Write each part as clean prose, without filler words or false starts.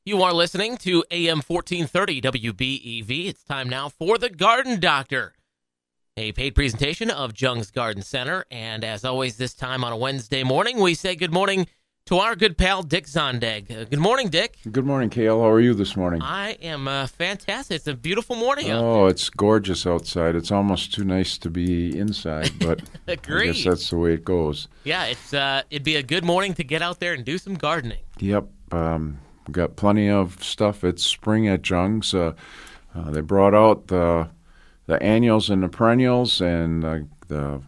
You are listening to AM 1430 WBEV. It's time now for The Garden Doctor, a paid presentation of Jung's Garden Center. And as always, this time on a Wednesday morning, we say good morning to our good pal, Dick Zondag. Good morning, Dick. Good morning, Cale. How are you this morning? I am fantastic. It's a beautiful morning out there. Oh, it's gorgeous outside. It's almost too nice to be inside, but I guess that's the way it goes. Yeah, it'd be a good morning to get out there and do some gardening. Yep. We've got plenty of stuff. It's spring at Jung's. They brought out the annuals and the perennials, and the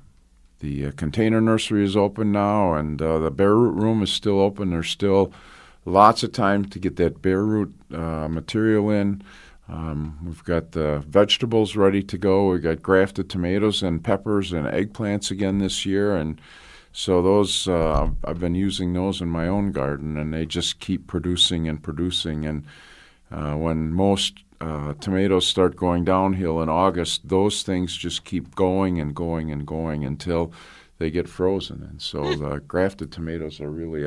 container nursery is open now, and the bare root room is still open. There's still lots of time to get that bare root material in. We've got the vegetables ready to go. We've got grafted tomatoes and peppers and eggplants again this year, and so those I've been using those in my own garden, and they just keep producing and producing. And when most tomatoes start going downhill in August, those things just keep going and going and going until they get frozen. And so the grafted tomatoes are really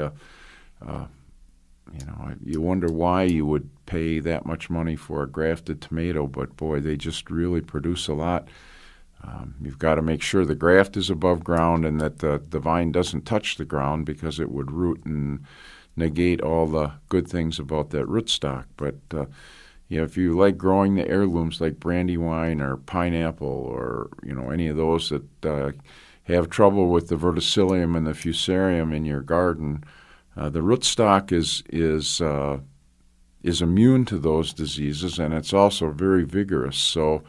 you wonder why you would pay that much money for a grafted tomato, but boy, they just really produce a lot. You've got to make sure the graft is above ground and that the vine doesn't touch the ground, because it would root and negate all the good things about that rootstock. But if you like growing the heirlooms like brandywine or pineapple or any of those that have trouble with the verticillium and the fusarium in your garden, the rootstock is immune to those diseases, and it's also very vigorous. So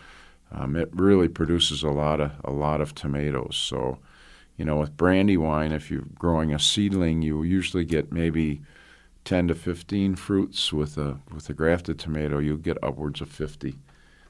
it really produces a lot of tomatoes. So, with brandywine, if you're growing a seedling, you usually get maybe 10 to 15 fruits. With a grafted tomato, you get upwards of 50.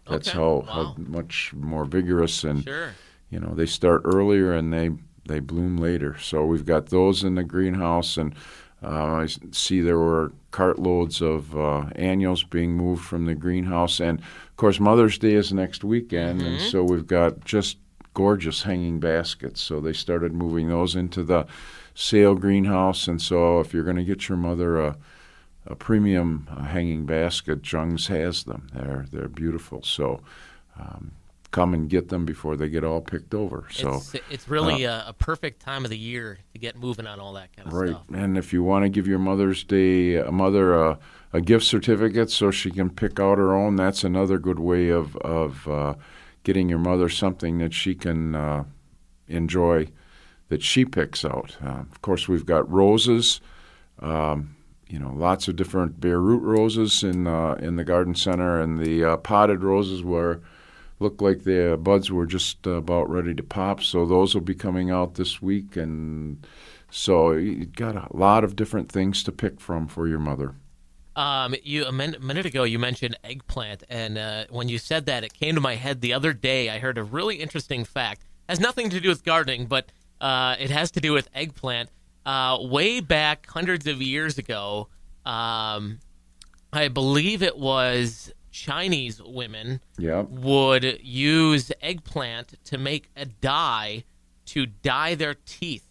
That's Okay. how Wow. much more vigorous, and Sure. they start earlier and they bloom later. So we've got those in the greenhouse, and I see there were cartloads of annuals being moved from the greenhouse. And, of course, Mother's Day is next weekend, and so we've got just gorgeous hanging baskets. So they started moving those into the sale greenhouse. And so if you're going to get your mother a premium hanging basket, Jung's has them. They're beautiful. So come and get them before they get all picked over. So It's really a perfect time of the year to get moving on all that kind of stuff. Right, and if you want to give your Mother's Day mother a gift certificate so she can pick out her own, that's another good way of getting your mother something that she can enjoy, that she picks out. Of course, we've got roses, lots of different bare root roses in the garden center, and the potted roses look like the buds were just about ready to pop, so those will be coming out this week. And so you've got a lot of different things to pick from for your mother. A minute ago, you mentioned eggplant, and when you said that, it came to my head the other day. I heard a really interesting fact. Has nothing to do with gardening, but it has to do with eggplant. Way back hundreds of years ago, I believe it was Chinese women would use eggplant to make a dye to dye their teeth.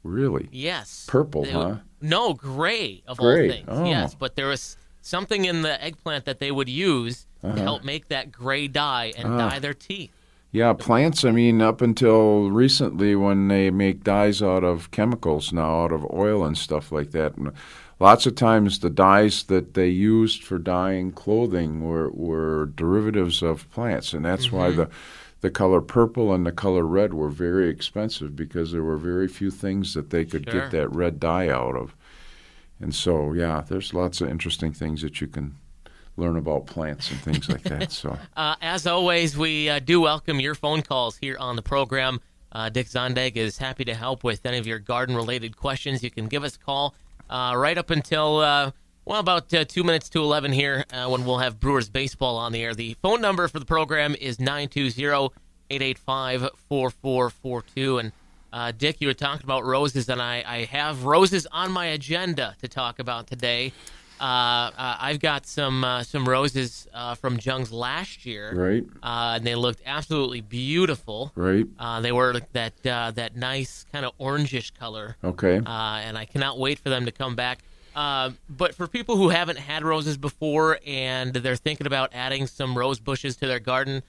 Really? Yes. Purple, huh? No, gray of Gray. all things. Oh. Yes, but there was something in the eggplant that they would use to help make that gray dye and dye their teeth. Yeah, plants, up until recently, when they make dyes out of chemicals now, out of oil and stuff like that, and lots of times the dyes that they used for dyeing clothing were derivatives of plants, and that's why the color purple and the color red were very expensive, because there were very few things that they could get that red dye out of. And so, there's lots of interesting things that you can learn about plants and things like that. So, as always, we do welcome your phone calls here on the program. Dick Zondag is happy to help with any of your garden-related questions. You can give us a call right up until, about 2 minutes to 11 here, when we'll have Brewers baseball on the air. The phone number for the program is 920-885-4442. And Dick, you were talking about roses, and I have roses on my agenda to talk about today. I've got some roses from Jung's last year, right? And they looked absolutely beautiful, right? They were that nice kind of orangish color, okay. And I cannot wait for them to come back. But for people who haven't had roses before and they're thinking about adding some rose bushes to their garden,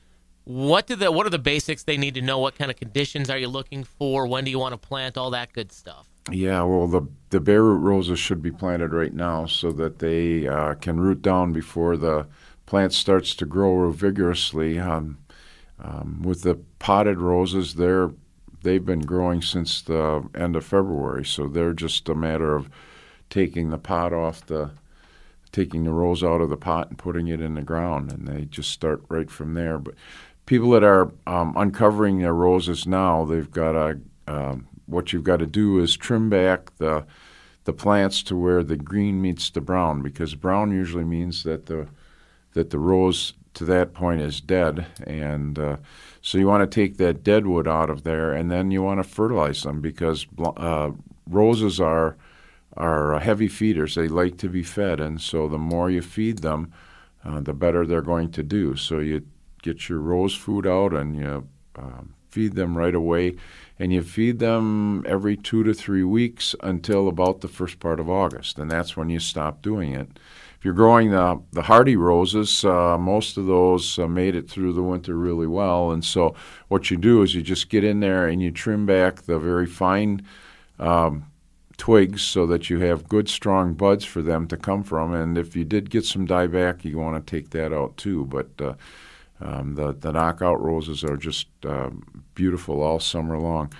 what are the basics they need to know? What kind of conditions are you looking for? When do you want to plant? All that good stuff. Yeah, well, the bare root roses should be planted right now so that they can root down before the plant starts to grow vigorously. With the potted roses, they've been growing since the end of February, so they're just a matter of taking the rose out of the pot and putting it in the ground, and they just start right from there. But people that are uncovering their roses now, they've got what you've got to do is trim back the plants to where the green meets the brown, because brown usually means that the rose to that point is dead, and so you want to take that dead wood out of there, and then you want to fertilize them, because roses are heavy feeders. They like to be fed, and so the more you feed them, the better they're going to do. So you get your rose food out and you feed them right away, and you feed them every 2 to 3 weeks until about the first part of August, and that's when you stop doing it. If you're growing the hardy roses, most of those made it through the winter really well, and so what you do is you just get in there and you trim back the very fine twigs so that you have good strong buds for them to come from, and if you did get some dieback, you want to take that out too. But the knockout roses are just beautiful all summer long.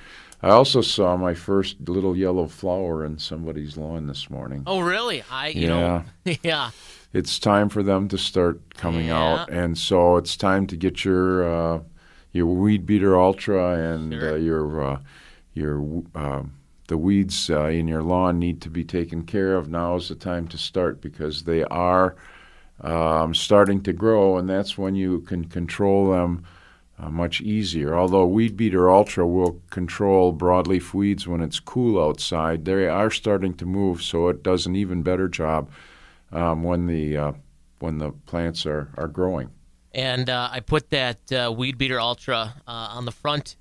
I also saw my first little yellow flower in somebody's lawn this morning. Oh, really? Yeah. It's time for them to start coming out, and so it's time to get your Weed Beater Ultra and the weeds in your lawn need to be taken care of. Now is the time to start, because they are starting to grow, and that's when you can control them much easier. Although Weed Beater Ultra will control broadleaf weeds when it's cool outside, they are starting to move, so it does an even better job when the plants are growing. And I put that Weed Beater Ultra on the front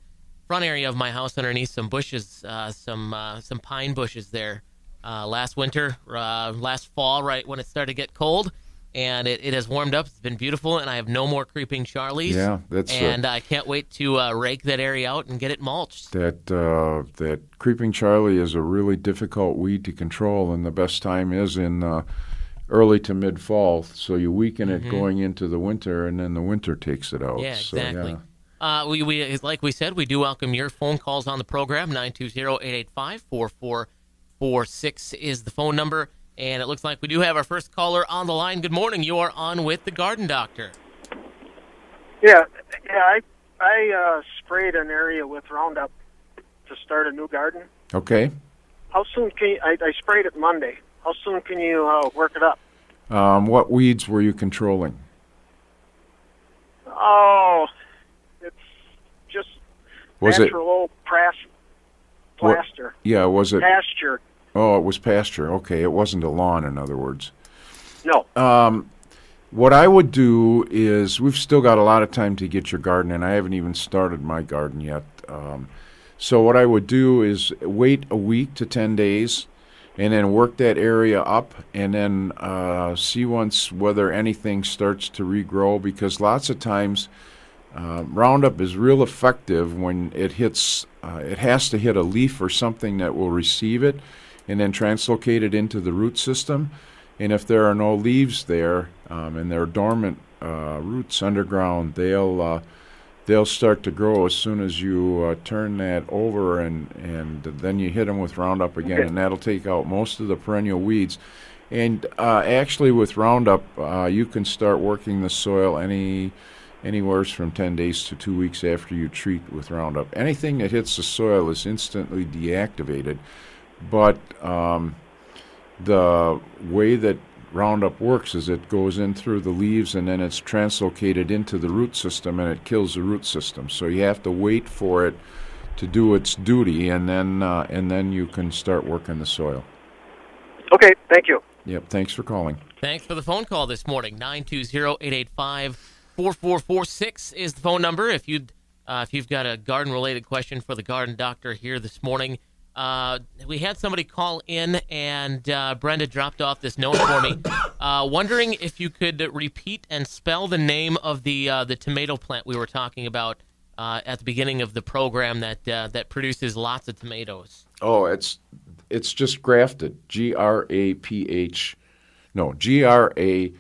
area of my house underneath some bushes, some pine bushes there last winter, last fall, right when it started to get cold. And it has warmed up. It's been beautiful, and I have no more creeping Charlies. Yeah, and I can't wait to rake that area out and get it mulched. That creeping Charlie is a really difficult weed to control, and the best time is in early to mid-fall. So you weaken it going into the winter, and then the winter takes it out. Yeah, exactly. So, yeah. We like we said, we do welcome your phone calls on the program. 920-885-4446 is the phone number. And it looks like we do have our first caller on the line. Good morning. You are on with the Garden Doctor. Yeah. I sprayed an area with Roundup to start a new garden. Okay. How soon can you, I sprayed it Monday. How soon can you work it up? What weeds were you controlling? Oh, it's just natural old plaster. Was it? Pasture. Oh, it was pasture. Okay, it wasn't a lawn, in other words. No. What I would do is, we've still got a lot of time to get your garden, and I haven't even started my garden yet. So what I would do is wait a week to 10 days, and then work that area up, and then see once whether anything starts to regrow, because lots of times Roundup is real effective when it hits, it has to hit a leaf or something that will receive it, and then translocate it into the root system. And if there are no leaves there, and they're dormant roots underground, they'll start to grow as soon as you turn that over, and then you hit them with Roundup again, and that'll take out most of the perennial weeds. And actually with Roundup, you can start working the soil anywhere from 10 days to 2 weeks after you treat with Roundup. Anything that hits the soil is instantly deactivated. But the way that Roundup works is it goes in through the leaves, and then it's translocated into the root system, and it kills the root system. So you have to wait for it to do its duty, and then you can start working the soil. Okay, thank you. Yep, thanks for calling. Thanks for the phone call this morning. 920-885-4446 is the phone number. If you've got a garden-related question for the Garden Doctor here this morning, We had somebody call in, and Brenda dropped off this note for me, wondering if you could repeat and spell the name of the tomato plant we were talking about at the beginning of the program that produces lots of tomatoes. Oh, it's just grafted. Graph. No, grafted.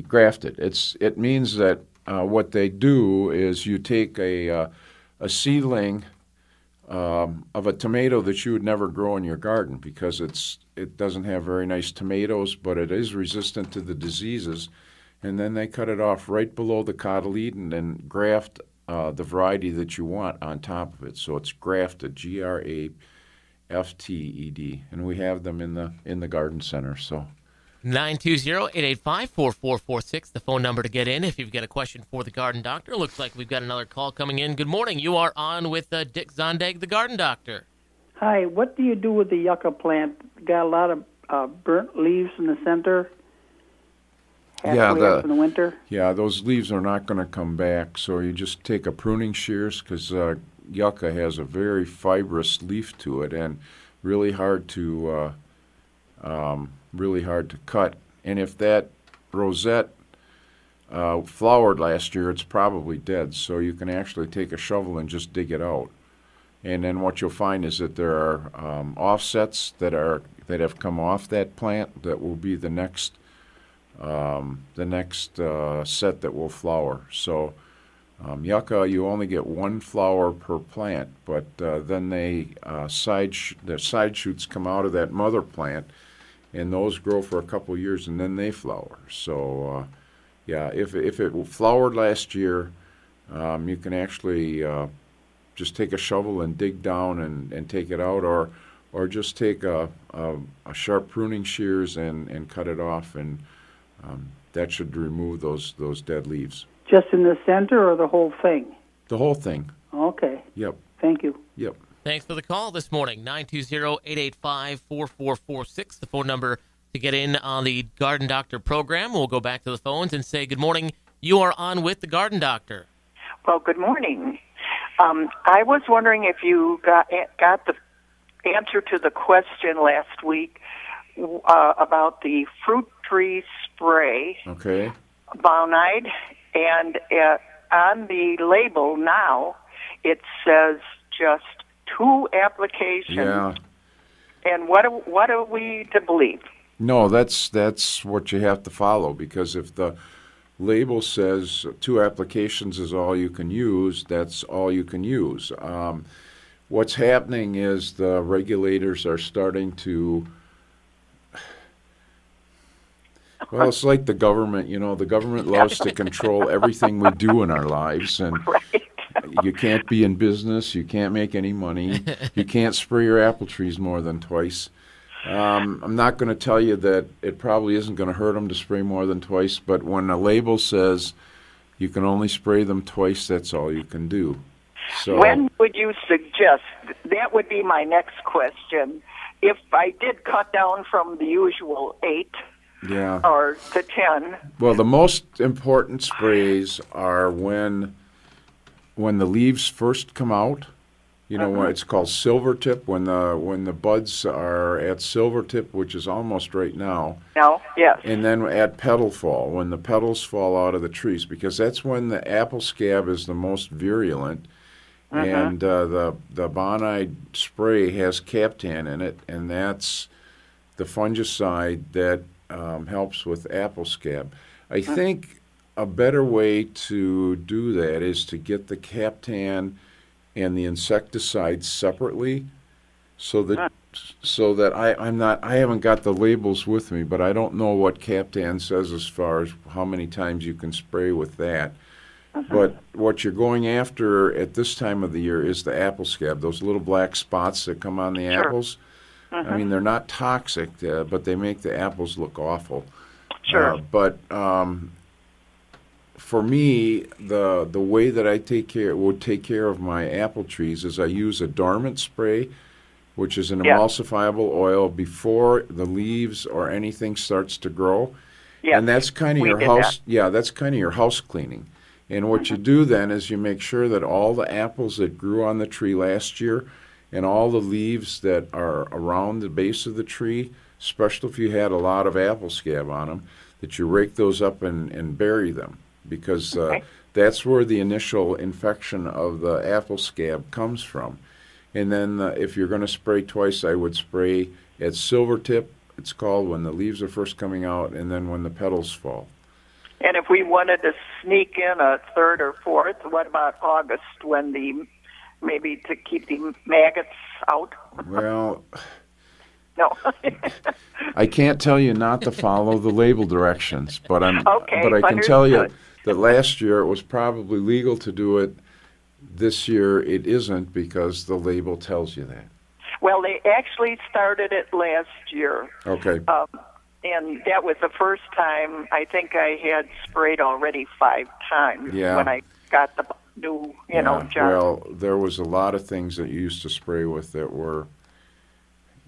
Grafted. It means that what they do is you take a seedling of a tomato that you would never grow in your garden because it doesn't have very nice tomatoes, but it is resistant to the diseases. And then they cut it off right below the cotyledon and graft the variety that you want on top of it. So it's grafted, grafted, and we have them in the garden center. So 920-885-4446, the phone number to get in if you've got a question for the Garden Doctor. Looks like we've got another call coming in. Good morning. You are on with Dick Zondag, the Garden Doctor. Hi. What do you do with the yucca plant? Got a lot of burnt leaves in the center. Halfway up in the winter. Yeah, those leaves are not going to come back. So you just take a pruning shears because yucca has a very fibrous leaf to it and really hard to cut. And if that rosette flowered last year, it's probably dead. So you can actually take a shovel and just dig it out. And then what you'll find is that there are offsets that have come off that plant that will be the next set that will flower. So yucca, you only get one flower per plant, but then the side shoots come out of that mother plant, and those grow for a couple years, and then they flower. So if it flowered last year, you can actually just take a shovel and dig down and take it out, or just take a sharp pruning shears and cut it off, and that should remove those dead leaves. Just in the center or the whole thing? The whole thing. Okay. Yep. Thank you. Yep. Thanks for the call this morning. 920-885-4446, the phone number to get in on the Garden Doctor program. We'll go back to the phones and say good morning. You are on with the Garden Doctor. Well, good morning. I was wondering if you got the answer to the question last week about the fruit tree spray, okay, Bonide, and on the label now it says just 2 applications. Yeah. And what are we to believe? No, that's what you have to follow, because if the label says 2 applications is all you can use, that's all you can use. What's happening is the regulators are starting to, well, it's like the government. The government loves to control everything we do in our lives, and you can't be in business, you can't make any money, you can't spray your apple trees more than twice. I'm not going to tell you that it probably isn't going to hurt them to spray more than twice, but when a label says you can only spray them twice, that's all you can do. So, when would you suggest? That would be my next question. If I did cut down from the usual 8 or to 10. Well, the most important sprays are when the leaves first come out. When it's called silver tip, when the buds are at silver tip, which is almost right now. No, yes. And then at petal fall, when the petals fall out of the trees, because that's when the apple scab is the most virulent. And the Bonide spray has Captan in it, and that's the fungicide that helps with apple scab. I think a better way to do that is to get the Captan and the insecticide separately, so that I haven't got the labels with me, but I don't know what Captan says as far as how many times you can spray with that. But what you're going after at this time of the year is the apple scab, those little black spots that come on the apples. I mean, they're not toxic, but they make the apples look awful. Sure. But for me, the way that I take care of my apple trees is I use a dormant spray, which is an emulsifiable oil before the leaves or anything starts to grow. Yes. And that's kind of your house. Yeah, that's kind of your house cleaning. And what you do then is you make sure that all the apples that grew on the tree last year and all the leaves that are around the base of the tree, especially if you had a lot of apple scab on them, that you rake those up and bury them, because that's where the initial infection of the apple scab comes from. And then if you're going to spray twice, I would spray at silver tip, it's called, when the leaves are first coming out, and then when the petals fall. And if we wanted to sneak in a third or fourth, what about August, when maybe to keep the maggots out? Well, no. I can't tell you not to follow the label directions, but I can understood. tell you that last year it was probably legal to do it. This year it isn't, because the label tells you that. Well, they actually started it last year. Okay. And that was the first time. I think I had sprayed already 5 times when I got the new, jar. Well, there was a lot of things that you used to spray with that were,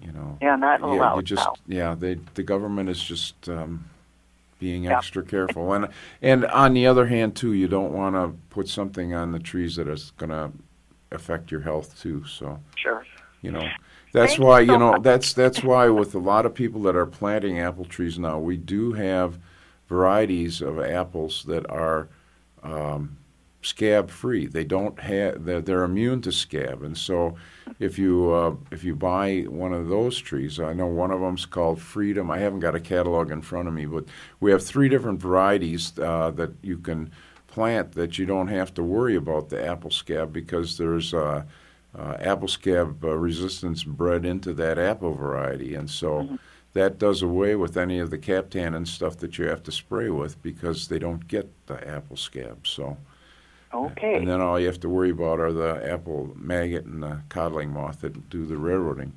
not allowed now. The government is just being extra careful. And on the other hand, too, you don't want to put something on the trees that is going to affect your health, too. So, sure. That's why, that's why with a lot of people that are planting apple trees now, we do have varieties of apples that are scab-free. They don't have, they're immune to scab. And so if you buy one of those trees, I know one of them's called Freedom. I haven't got a catalog in front of me, but we have 3 different varieties that you can plant that you don't have to worry about the apple scab, because there's apple scab resistance bred into that apple variety. And so that does away with any of the captan and stuff that you have to spray with, because they don't get the apple scab. So, and then all you have to worry about are the apple maggot and the codling moth that do the railroading.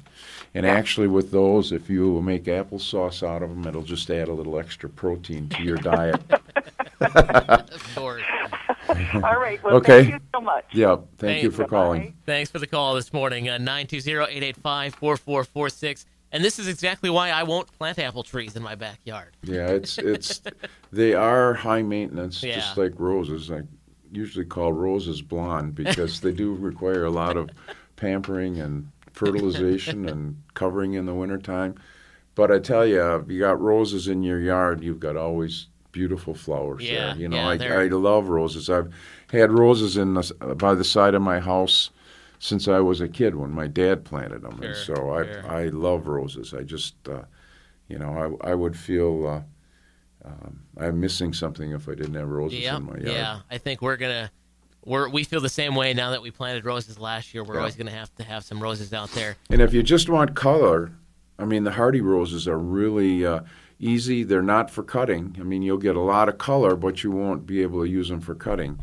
And actually with those, if you make applesauce out of them, it'll just add a little extra protein to your diet. Of course. All right. Well, thank you so much. Yeah. Thank you for calling. Thanks for the call this morning. 920-885-4446. And this is exactly why I won't plant apple trees in my backyard. Yeah, they are high maintenance, just like roses. I usually call roses blonde because they do require a lot of pampering and fertilization and covering in the wintertime. But I tell you, if you got roses in your yard, you've got always beautiful flowers there. I love roses. I've had roses by the side of my house since I was a kid when my dad planted them. And so I love roses. I just, I would feel I'm missing something if I didn't have roses in my yard. Yeah, I think we feel the same way now that we planted roses last year. We're always going to have some roses out there. And if you just want color, I mean, the hardy roses are really easy. They're not for cutting. I mean, you'll get a lot of color, but you won't be able to use them for cutting.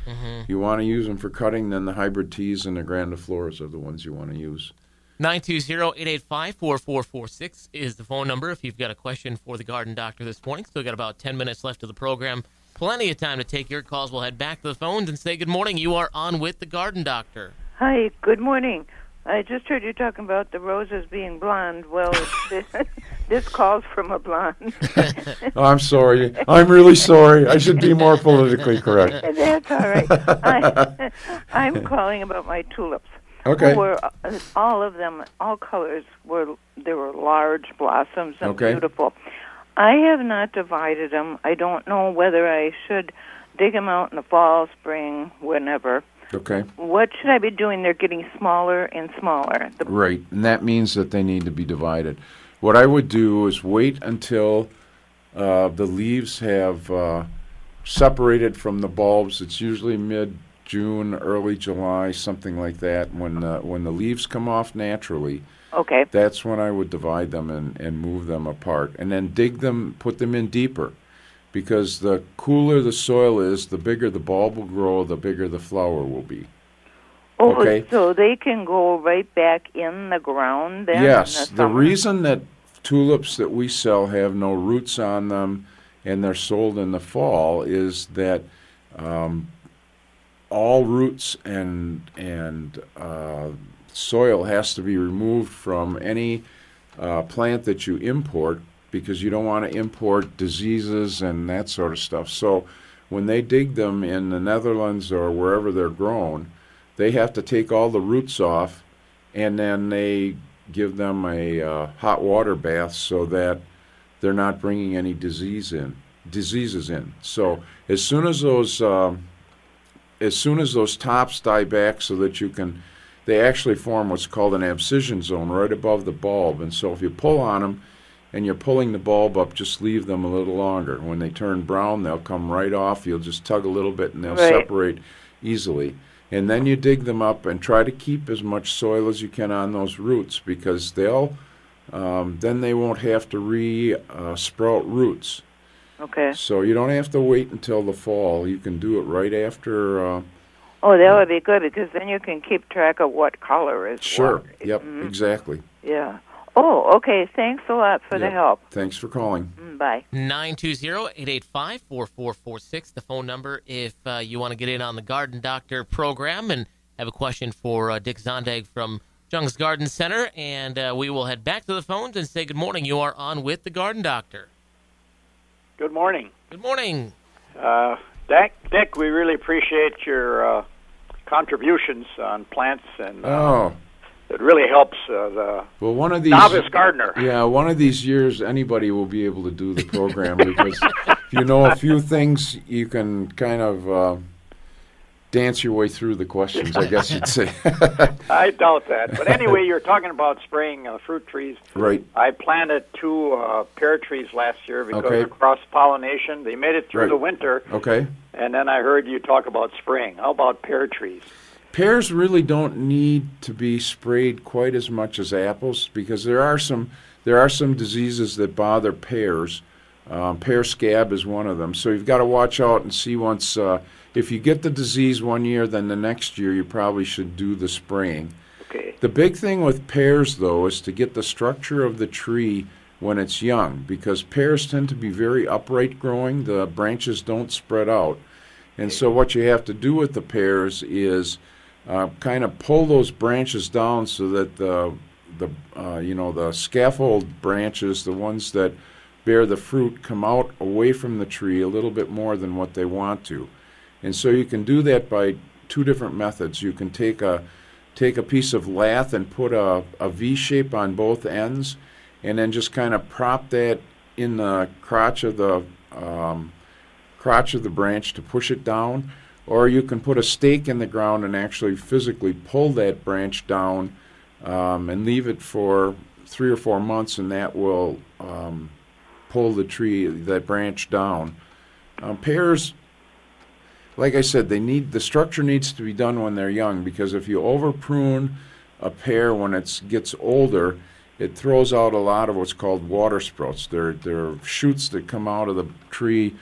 You want to use them for cutting, then the hybrid teas and the grandifloras are the ones you want to use. 920-885-4446 is the phone number if you've got a question for the Garden Doctor this morning. Still got about 10 minutes left of the program. Plenty of time to take your calls. We'll head back to the phones and say good morning. You are on with the Garden Doctor. Hi, good morning. I just heard you talking about the roses being blonde. Well, this calls from a blonde. I'm sorry. I'm really sorry. I should be more politically correct. That's all right. I'm calling about my tulips. Okay. All of them, all colors, they were large blossoms and beautiful. I have not divided them. I don't know whether I should dig them out in the fall, spring, whenever. Okay. What should I be doing? They're getting smaller and smaller. Right, and that means that they need to be divided. What I would do is wait until the leaves have separated from the bulbs. It's usually mid-June, early July, something like that. When the leaves come off naturally, that's when I would divide them and move them apart. And then dig them, put them in deeper. Because the cooler the soil is, the bigger the bulb will grow, the bigger the flower will be. So they can go right back in the ground then? Yes. The reason that tulips that we sell have no roots on them and they're sold in the fall is that all roots and soil has to be removed from any plant that you import, because you don't want to import diseases and that sort of stuff. So when they dig them in the Netherlands or wherever they're grown, they have to take all the roots off, and then they give them a hot water bath so that they're not bringing any diseases in. So as soon as those tops die back, so that they actually form what's called an abscission zone right above the bulb. And so if you pull on them and you're pulling the bulb up, just leave them a little longer. When they turn brown, they'll come right off. You'll just tug a little bit and they'll separate easily. And then you dig them up and try to keep as much soil as you can on those roots, because then they won't have to sprout roots. Okay. So you don't have to wait until the fall. You can do it right after. That would be good, because then you can keep track of what color is Sure. what. Yep. Exactly. Yeah. Oh, okay. Thanks a lot for the help. Thanks for calling. Bye. 920-885-4446, the phone number if you want to get in on the Garden Doctor program and have a question for Dick Zondag from Jung's Garden Center. And we will head back to the phones and say good morning. You are on with the Garden Doctor. Good morning. Good morning. Dick, we really appreciate your contributions on plants, and it really helps the novice gardener. Yeah, one of these years, anybody will be able to do the program, because if you know a few things, you can kind of dance your way through the questions, I guess you'd say. I doubt that. But anyway, you're talking about spraying fruit trees. Right. I planted 2 pear trees last year because of cross-pollination. They made it through the winter. Okay. And then I heard you talk about spraying. How about pear trees? Pears really don't need to be sprayed quite as much as apples, because there are some diseases that bother pears. Pear scab is one of them. So you've got to watch out and see once. If you get the disease one year, then the next year you probably should do the spraying. Okay. The big thing with pears, though, is to get the structure of the tree when it's young, because pears tend to be very upright growing. The branches don't spread out. And so what you have to do with the pears is kind of pull those branches down so that the scaffold branches, the ones that bear the fruit, come out away from the tree a little bit more than what they want to. And so you can do that by 2 different methods. You can take a piece of lath and put a V shape on both ends, and then just kind of prop that in the crotch of the branch to push it down. Or you can put a stake in the ground and actually physically pull that branch down and leave it for 3 or 4 months, and that will pull that branch down. Pears, like I said, the structure needs to be done when they're young, because if you over prune a pear when it gets older, it throws out a lot of what's called water sprouts. They're shoots that come out of the tree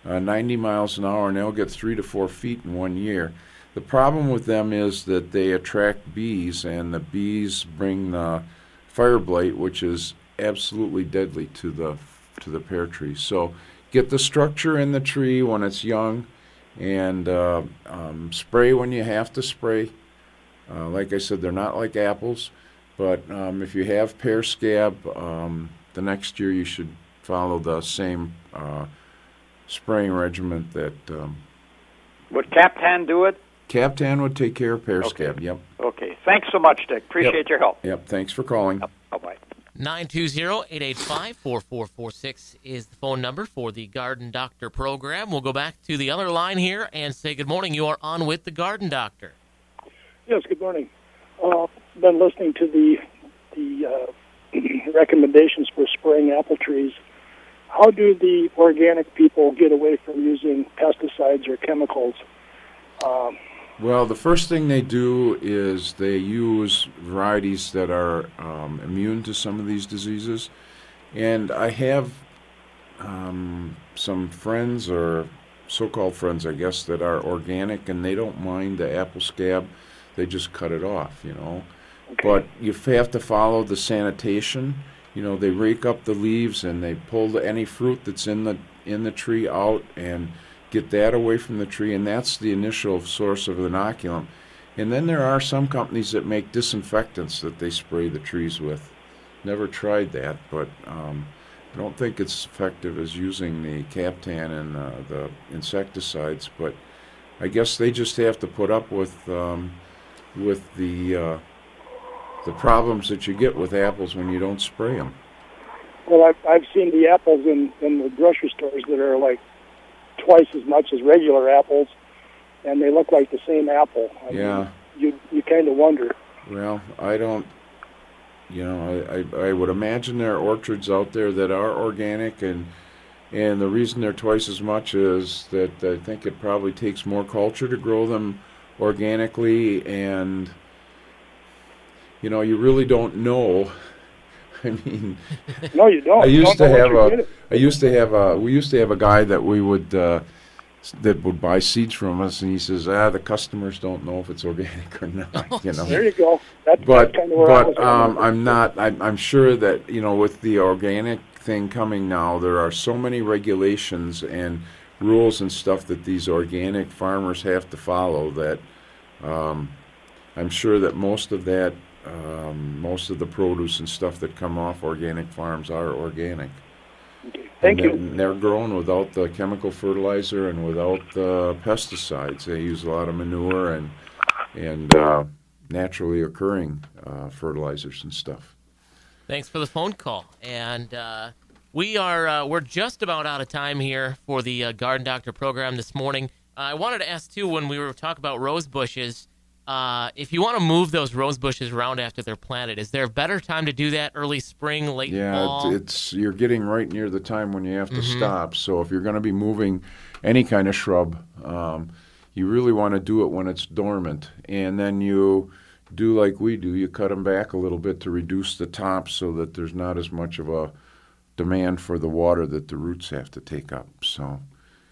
90 miles an hour, and they'll get 3 to 4 feet in 1 year. The problem with them is that they attract bees, and the bees bring the fire blight, which is absolutely deadly to the pear tree. So get the structure in the tree when it's young, and spray when you have to spray. Like I said, they're not like apples, but if you have pear scab, the next year you should follow the same spraying regimen that... Would Captan do it? Captan would take care of pear scab, yep. Okay. Thanks so much, Dick. Appreciate your help. Yep, thanks for calling. Yep. Bye-bye. 920-885-4446 is the phone number for the Garden Doctor program. We'll go back to the other line here and say good morning. You are on with the Garden Doctor. Yes, good morning. Been listening to the recommendations for spraying apple trees. How do the organic people get away from using pesticides or chemicals? Well, the first thing they do is they use varieties that are immune to some of these diseases. And I have some friends, or so-called friends, I guess, that are organic, and they don't mind the apple scab. They just cut it off, Okay. But you have to follow the sanitation. They rake up the leaves and they pull any fruit that's in the tree out and get that away from the tree, and that's the initial source of inoculum. And then there are some companies that make disinfectants that they spray the trees with. Never tried that, but I don't think it's effective as using the Captan and the insecticides, but I guess they just have to put up with the problems that you get with apples when you don't spray them. Well, I've seen the apples in the grocery stores that are like twice as much as regular apples, and they look like the same apple. I mean, you kind of wonder. Well, I don't. I would imagine there are orchards out there that are organic, and the reason they're twice as much is that I think it probably takes more culture to grow them organically, and you really don't know. I mean, no, you don't. We used to have a guy that we would that would buy seeds from us, and he says, the customers don't know if it's organic or not. There you go. That's kind of where I was. I'm sure that with the organic thing coming now, there are so many regulations and rules and stuff that these organic farmers have to follow that I'm sure that most of the produce and stuff that come off organic farms are organic. Thank you. And they're grown without the chemical fertilizer and without the pesticides. They use a lot of manure and naturally occurring fertilizers and stuff. Thanks for the phone call. And we're just about out of time here for the Garden Doctor program this morning. I wanted to ask, too, when we were talking about rose bushes, if you want to move those rose bushes around after they're planted, is there a better time to do that? Early spring, late fall? Yeah, you're getting right near the time when you have to stop. So if you're going to be moving any kind of shrub, you really want to do it when it's dormant. And then you do like we do. You cut them back a little bit to reduce the top so that there's not as much of a demand for the water that the roots have to take up. So.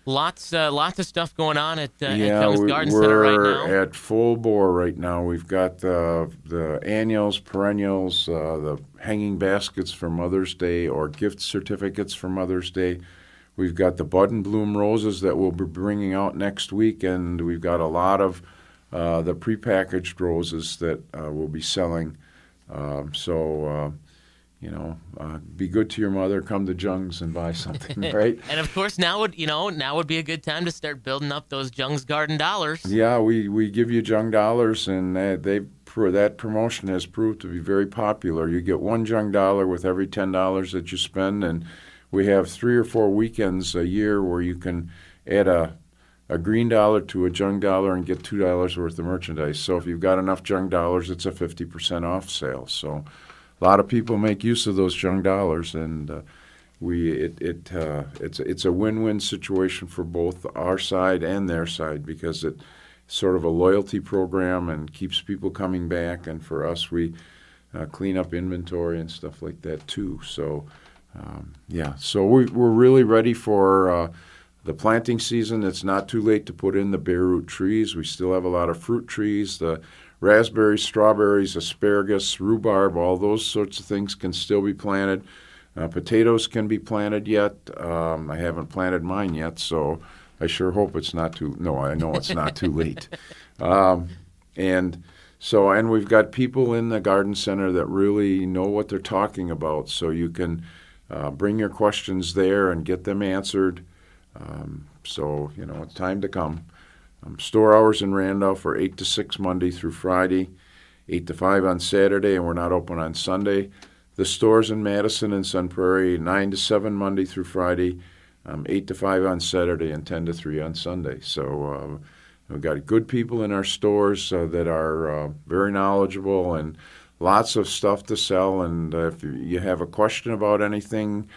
Lots of stuff going on at Jung's Garden Center right now. We're at full bore right now. We've got the annuals, perennials, the hanging baskets for Mother's Day or gift certificates for Mother's Day. We've got the bud and bloom roses that we'll be bringing out next week, and we've got a lot of the prepackaged roses that we'll be selling. Be good to your mother. Come to Jung's and buy something, right? And of course, now would be a good time to start building up those Jung's Garden dollars. Yeah, we give you Jung dollars, and that promotion has proved to be very popular. You get one Jung dollar with every $10 that you spend, and we have 3 or 4 weekends a year where you can add a green dollar to a Jung dollar and get $2 worth of merchandise. So if you've got enough Jung dollars, it's a 50% off sale. So. A lot of people make use of those Jung dollars, and it's a win-win situation for both our side and their side because it's sort of a loyalty program and keeps people coming back. And for us, we clean up inventory and stuff like that too. So, so we're really ready for the planting season. It's not too late to put in the bare root trees. We still have a lot of fruit trees. The raspberries, strawberries, asparagus, rhubarb, all those sorts of things can still be planted. Potatoes can be planted yet. I haven't planted mine yet, so I sure hope it's not too. No, I know it's not too late. And we've got people in the garden center that really know what they're talking about, so you can bring your questions there and get them answered. It's time to come. Store hours in Randolph are 8 to 6 Monday through Friday, 8 to 5 on Saturday, and we're not open on Sunday. The stores in Madison and Sun Prairie, 9 to 7 Monday through Friday, 8 to 5 on Saturday, and 10 to 3 on Sunday. So we've got good people in our stores that are very knowledgeable and lots of stuff to sell. And if you have a question about anything,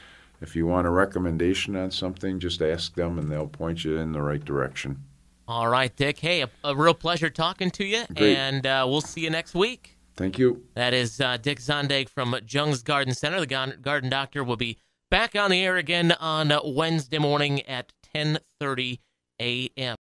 if you want a recommendation on something, just ask them, and they'll point you in the right direction. All right, Dick. Hey, a real pleasure talking to you, Great. And we'll see you next week. Thank you. That is Dick Zondag from Jung's Garden Center. The Garden Doctor will be back on the air again on Wednesday morning at 10:30 a.m.